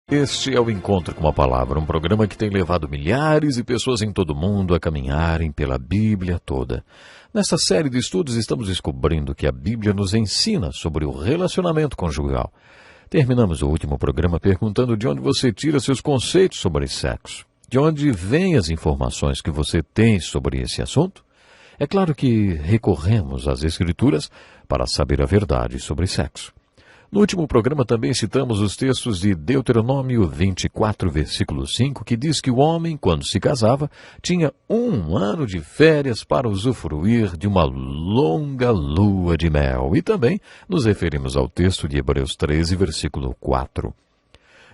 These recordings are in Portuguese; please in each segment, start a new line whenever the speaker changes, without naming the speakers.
Este é o Encontro com a Palavra, um programa que tem levado milhares de pessoas em todo o mundo a caminharem pela Bíblia toda. Nesta série de estudos estamos descobrindo que a Bíblia nos ensina sobre o relacionamento conjugal. Terminamos o último programa perguntando de onde você tira seus conceitos sobre sexo. De onde vêm as informações que você tem sobre esse assunto? É claro que recorremos às Escrituras para saber a verdade sobre sexo. No último programa também citamos os textos de Deuteronômio 24, versículo 5, que diz que o homem, quando se casava, tinha 1 ano de férias para usufruir de uma longa lua de mel. E também nos referimos ao texto de Hebreus 13, versículo 4.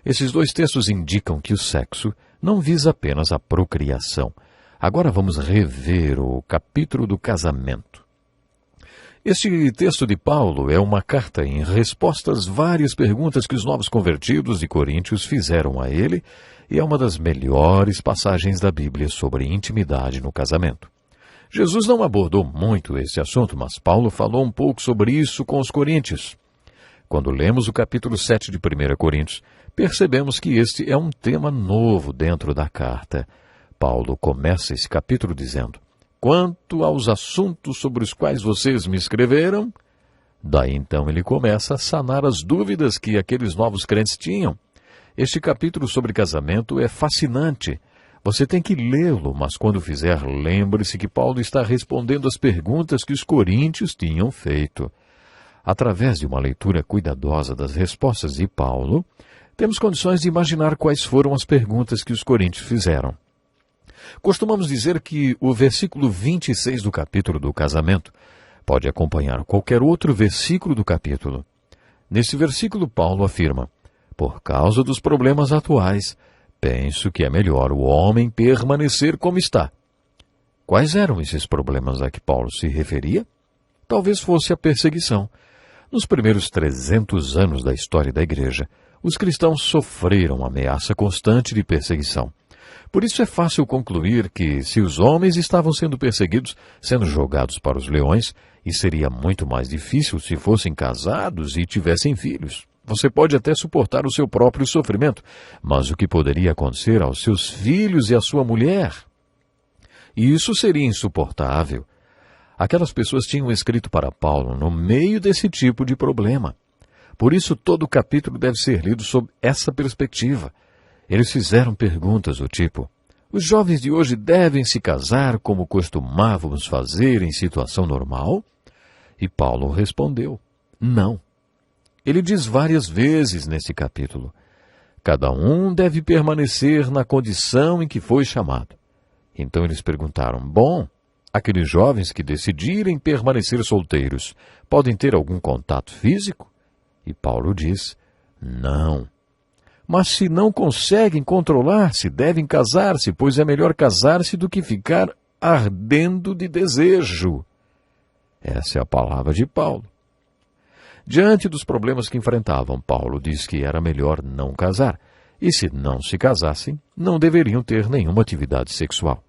Esses dois textos indicam que o sexo não visa apenas a procriação. Agora vamos rever o capítulo do casamento. Este texto de Paulo é uma carta em resposta às várias perguntas que os novos convertidos de Coríntios fizeram a ele e é uma das melhores passagens da Bíblia sobre intimidade no casamento. Jesus não abordou muito esse assunto, mas Paulo falou um pouco sobre isso com os coríntios. Quando lemos o capítulo 7 de 1 Coríntios, percebemos que este é um tema novo dentro da carta. Paulo começa esse capítulo dizendo: quanto aos assuntos sobre os quais vocês me escreveram, daí então ele começa a sanar as dúvidas que aqueles novos crentes tinham. Este capítulo sobre casamento é fascinante. Você tem que lê-lo, mas quando fizer, lembre-se que Paulo está respondendo às perguntas que os coríntios tinham feito. Através de uma leitura cuidadosa das respostas de Paulo, temos condições de imaginar quais foram as perguntas que os coríntios fizeram. Costumamos dizer que o versículo 26 do capítulo do casamento pode acompanhar qualquer outro versículo do capítulo. Nesse versículo, Paulo afirma: por causa dos problemas atuais, penso que é melhor o homem permanecer como está. Quais eram esses problemas a que Paulo se referia? Talvez fosse a perseguição. Nos primeiros 300 anos da história da igreja, os cristãos sofreram ameaça constante de perseguição. Por isso é fácil concluir que, se os homens estavam sendo perseguidos, sendo jogados para os leões, e seria muito mais difícil se fossem casados e tivessem filhos. Você pode até suportar o seu próprio sofrimento, mas o que poderia acontecer aos seus filhos e à sua mulher? E isso seria insuportável. Aquelas pessoas tinham escrito para Paulo no meio desse tipo de problema. Por isso todo o capítulo deve ser lido sob essa perspectiva. Eles fizeram perguntas do tipo: os jovens de hoje devem se casar como costumávamos fazer em situação normal? E Paulo respondeu: não. Ele diz várias vezes nesse capítulo: cada um deve permanecer na condição em que foi chamado. Então eles perguntaram: bom, aqueles jovens que decidirem permanecer solteiros podem ter algum contato físico? E Paulo diz: não. Mas se não conseguem controlar-se, devem casar-se, pois é melhor casar-se do que ficar ardendo de desejo. Essa é a palavra de Paulo. Diante dos problemas que enfrentavam, Paulo diz que era melhor não casar, e se não se casassem, não deveriam ter nenhuma atividade sexual.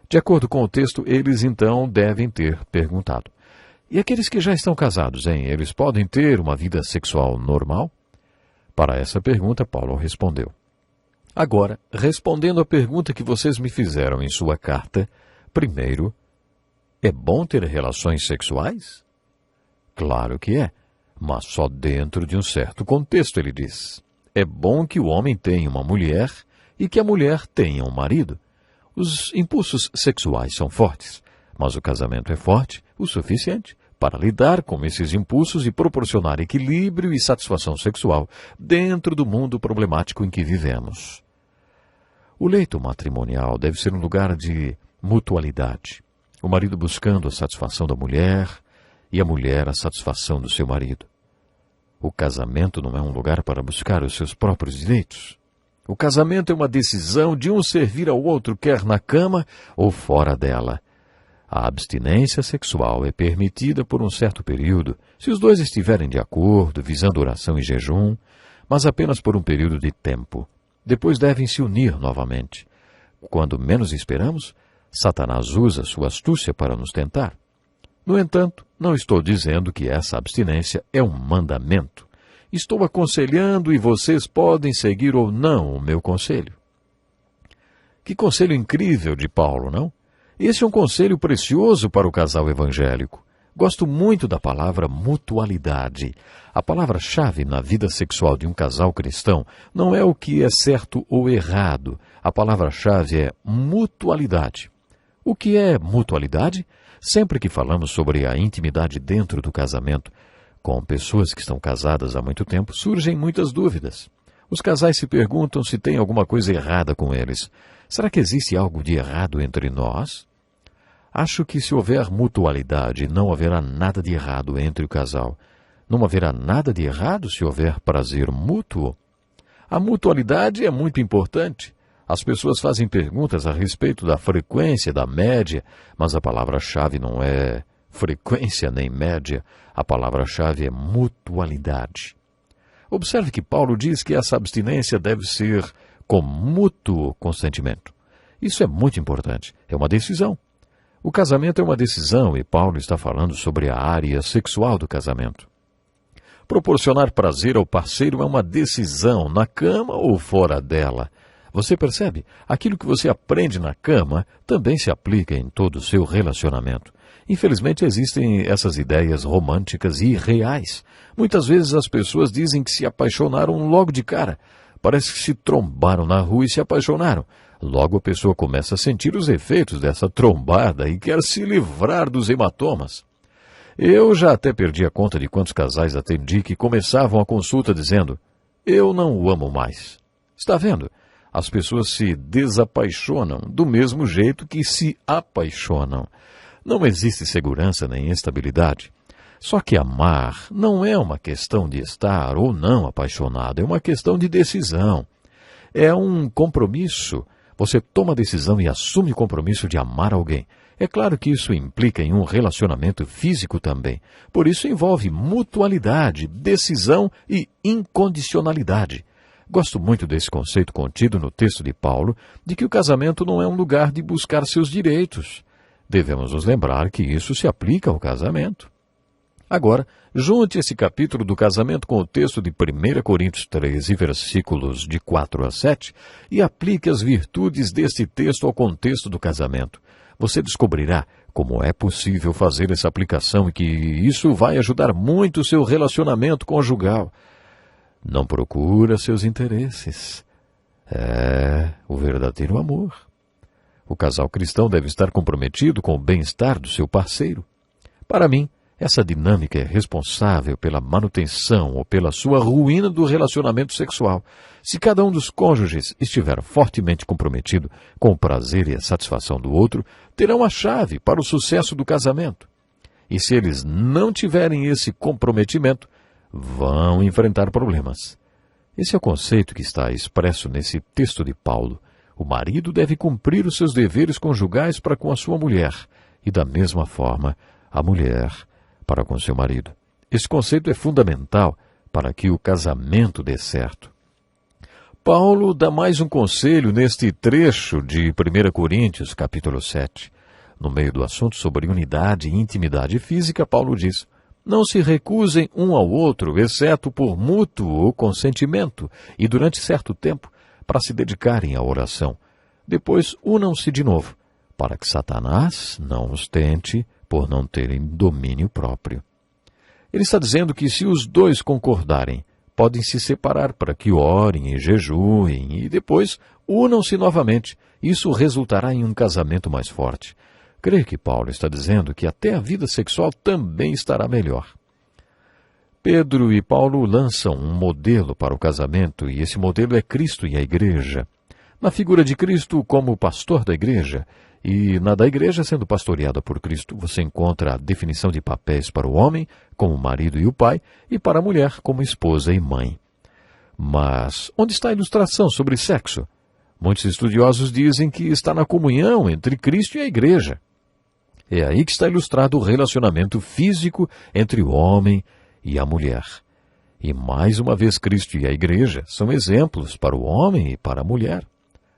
De acordo com o texto, eles então devem ter perguntado: e aqueles que já estão casados, hein? Eles podem ter uma vida sexual normal? Para essa pergunta, Paulo respondeu: agora, respondendo à pergunta que vocês me fizeram em sua carta, primeiro, é bom ter relações sexuais? Claro que é, mas só dentro de um certo contexto, ele diz. É bom que o homem tenha uma mulher e que a mulher tenha um marido. Os impulsos sexuais são fortes, mas o casamento é forte o suficiente para lidar com esses impulsos e proporcionar equilíbrio e satisfação sexual dentro do mundo problemático em que vivemos. O leito matrimonial deve ser um lugar de mutualidade. O marido buscando a satisfação da mulher e a mulher a satisfação do seu marido. O casamento não é um lugar para buscar os seus próprios direitos. O casamento é uma decisão de um servir ao outro, quer na cama ou fora dela. A abstinência sexual é permitida por um certo período, se os dois estiverem de acordo, visando oração e jejum, mas apenas por um período de tempo. Depois devem se unir novamente. Quando menos esperamos, Satanás usa sua astúcia para nos tentar. No entanto, não estou dizendo que essa abstinência é um mandamento. Estou aconselhando e vocês podem seguir ou não o meu conselho. Que conselho incrível de Paulo, não? Esse é um conselho precioso para o casal evangélico. Gosto muito da palavra mutualidade. A palavra-chave na vida sexual de um casal cristão não é o que é certo ou errado. A palavra-chave é mutualidade. O que é mutualidade? Sempre que falamos sobre a intimidade dentro do casamento, com pessoas que estão casadas há muito tempo, surgem muitas dúvidas. Os casais se perguntam se tem alguma coisa errada com eles. Será que existe algo de errado entre nós? Acho que se houver mutualidade, não haverá nada de errado entre o casal. Não haverá nada de errado se houver prazer mútuo. A mutualidade é muito importante. As pessoas fazem perguntas a respeito da frequência, da média, mas a palavra-chave não é frequência nem média. A palavra-chave é mutualidade. Observe que Paulo diz que essa abstinência deve ser com mútuo consentimento. Isso é muito importante. É uma decisão. O casamento é uma decisão e Paulo está falando sobre a área sexual do casamento. Proporcionar prazer ao parceiro é uma decisão, na cama ou fora dela. Você percebe? Aquilo que você aprende na cama também se aplica em todo o seu relacionamento. Infelizmente existem essas ideias românticas e irreais. Muitas vezes as pessoas dizem que se apaixonaram logo de cara. Parece que se trombaram na rua e se apaixonaram. Logo a pessoa começa a sentir os efeitos dessa trombada e quer se livrar dos hematomas. Eu já até perdi a conta de quantos casais atendi que começavam a consulta dizendo: "Eu não o amo mais." Está vendo? As pessoas se desapaixonam do mesmo jeito que se apaixonam. Não existe segurança nem estabilidade. Só que amar não é uma questão de estar ou não apaixonado, é uma questão de decisão. É um compromisso. Você toma a decisão e assume o compromisso de amar alguém. É claro que isso implica em um relacionamento físico também. Por isso envolve mutualidade, decisão e incondicionalidade. Gosto muito desse conceito contido no texto de Paulo, de que o casamento não é um lugar de buscar seus direitos. Devemos nos lembrar que isso se aplica ao casamento. Agora, junte esse capítulo do casamento com o texto de 1 Coríntios 13, versículos de 4 a 7, e aplique as virtudes deste texto ao contexto do casamento. Você descobrirá como é possível fazer essa aplicação e que isso vai ajudar muito o seu relacionamento conjugal. Não procura seus interesses. É o verdadeiro amor. O casal cristão deve estar comprometido com o bem-estar do seu parceiro. Para mim, essa dinâmica é responsável pela manutenção ou pela sua ruína do relacionamento sexual. Se cada um dos cônjuges estiver fortemente comprometido com o prazer e a satisfação do outro, terão a chave para o sucesso do casamento. E se eles não tiverem esse comprometimento, vão enfrentar problemas. Esse é o conceito que está expresso nesse texto de Paulo. O marido deve cumprir os seus deveres conjugais para com a sua mulher, e da mesma forma, a mulher para com seu marido. Esse conceito é fundamental para que o casamento dê certo. Paulo dá mais um conselho neste trecho de 1 Coríntios, capítulo 7. No meio do assunto sobre unidade e intimidade física, Paulo diz: "Não se recusem um ao outro, exceto por mútuo consentimento, e durante certo tempo, para se dedicarem à oração. Depois unam-se de novo, para que Satanás não os tente por não terem domínio próprio." Ele está dizendo que se os dois concordarem, podem se separar para que orem e jejuem e depois unam-se novamente. Isso resultará em um casamento mais forte. Creio que Paulo está dizendo que até a vida sexual também estará melhor. Pedro e Paulo lançam um modelo para o casamento e esse modelo é Cristo e a Igreja. Na figura de Cristo como pastor da Igreja e na da Igreja sendo pastoreada por Cristo, você encontra a definição de papéis para o homem, como o marido e o pai, e para a mulher, como esposa e mãe. Mas onde está a ilustração sobre sexo? Muitos estudiosos dizem que está na comunhão entre Cristo e a Igreja. É aí que está ilustrado o relacionamento físico entre o homem e a mulher. E mais uma vez Cristo e a Igreja são exemplos para o homem e para a mulher.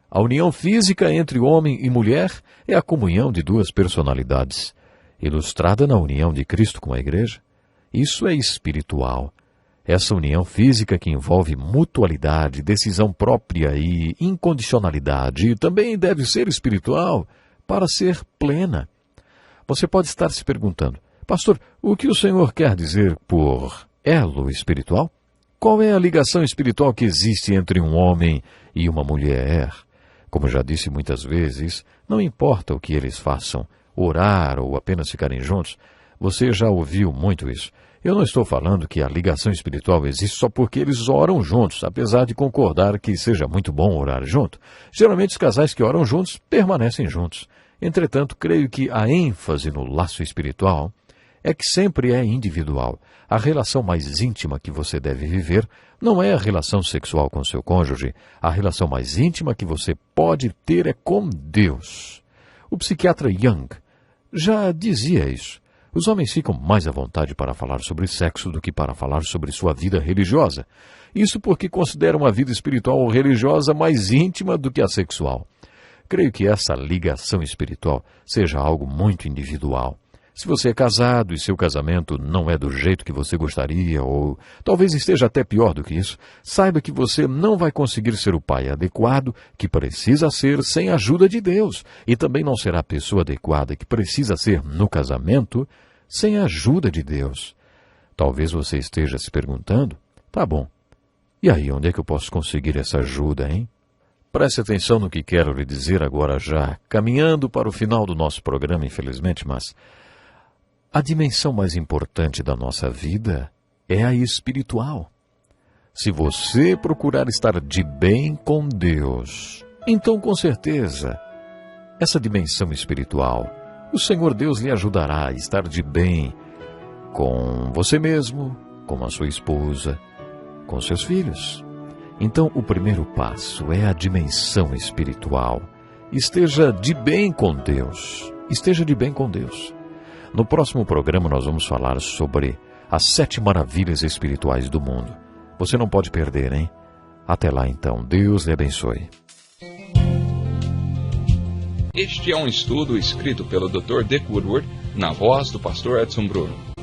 A união física entre homem e mulher é a comunhão de duas personalidades, ilustrada na união de Cristo com a Igreja. Isso é espiritual. Essa união física que envolve mutualidade, decisão própria e incondicionalidade também deve ser espiritual para ser plena. Você pode estar se perguntando, pastor, o que o Senhor quer dizer por elo espiritual? Qual é a ligação espiritual que existe entre um homem e uma mulher? Como já disse muitas vezes, não importa o que eles façam, orar ou apenas ficarem juntos, você já ouviu muito isso. Eu não estou falando que a ligação espiritual existe só porque eles oram juntos, apesar de concordar que seja muito bom orar junto. Geralmente os casais que oram juntos permanecem juntos. Entretanto, creio que a ênfase no laço espiritual é que sempre é individual. A relação mais íntima que você deve viver não é a relação sexual com seu cônjuge. A relação mais íntima que você pode ter é com Deus. O psiquiatra Jung já dizia isso. Os homens ficam mais à vontade para falar sobre sexo do que para falar sobre sua vida religiosa. Isso porque consideram a vida espiritual ou religiosa mais íntima do que a sexual. Creio que essa ligação espiritual seja algo muito individual. Se você é casado e seu casamento não é do jeito que você gostaria, ou talvez esteja até pior do que isso, saiba que você não vai conseguir ser o pai adequado que precisa ser sem a ajuda de Deus, e também não será a pessoa adequada que precisa ser no casamento sem a ajuda de Deus. Talvez você esteja se perguntando, tá bom, e aí onde é que eu posso conseguir essa ajuda, hein? Preste atenção no que quero lhe dizer agora já, caminhando para o final do nosso programa, infelizmente, mas a dimensão mais importante da nossa vida é a espiritual. Se você procurar estar de bem com Deus, então com certeza, essa dimensão espiritual, o Senhor Deus lhe ajudará a estar de bem com você mesmo, com a sua esposa, com seus filhos. Então, o primeiro passo é a dimensão espiritual. Esteja de bem com Deus. Esteja de bem com Deus. No próximo programa, nós vamos falar sobre as 7 maravilhas espirituais do mundo. Você não pode perder, hein? Até lá, então. Deus lhe abençoe.
Este é um estudo escrito pelo Dr. Dick Woodward, na voz do pastor Edson Bruno.